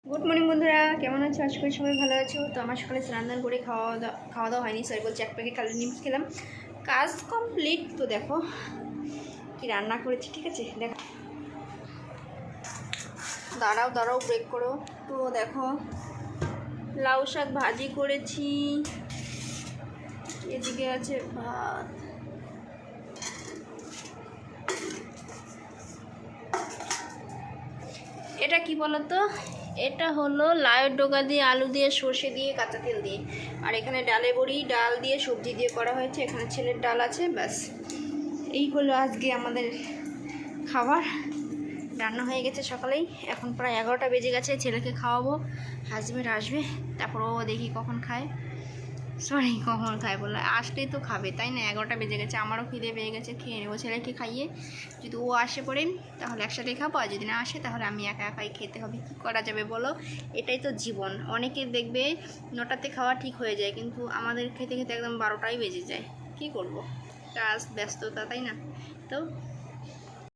Good morning বন্ধুরা, কেমন আছো? আশা করি সবাই ভালো আছো। তো আমার সকালে স্নান করে খাওয়া দাওয়া হয়নি, সরি বলছি, এক প্যাকেট কালো নিমস খেলাম, কাজ কমপ্লিট। তো দেখো কি রান্না করেছি, ঠিক আছে? দেখো, দাঁড়াও ব্রেক করো। তো দেখো, লাউ শাক ভাজি করেছি, এদিকে আছে ভাত। এটা কি বলতো, এটা হলো লাউয়ের ডগা দিয়ে, আলু দিয়ে, সর্ষে দিয়ে, কাঁচা তেল দিয়ে। আর এখানে ডালে বড়ি, ডাল দিয়ে, সবজি দিয়ে করা হয়েছে। এখানে ছেলের ডাল আছে, ব্যাস এই হলো আজকে আমাদের খাবার। রান্না হয়ে গেছে সকালেই, এখন প্রায় 11টা বেজে গেছে। ছেলেকে খাওয়াবো, হাজব্যান্ড আসবে, তারপর ও দেখি কখন খায়, কখন খায় বলে, আসলেই তো খাবে, তাই না? 11টা বেজে গেছে, আমারও খিদে পেয়ে গেছে, খেয়ে নেবো। ছেলেকে খাইয়ে যদি ও আসে পড়েন তাহলে একসাথে খাবো, আর যদি না আসে তাহলে আমি একা একাই খেতে হবে। কী করা যাবে বলো, এটাই তো জীবন। অনেকে দেখবে 9টাতে খাওয়া ঠিক হয়ে যায়, কিন্তু আমাদের খেতে খেতে একদম 12টাই বেজে যায়। কি করব, কাজ ব্যস্ততা, তাই না? তো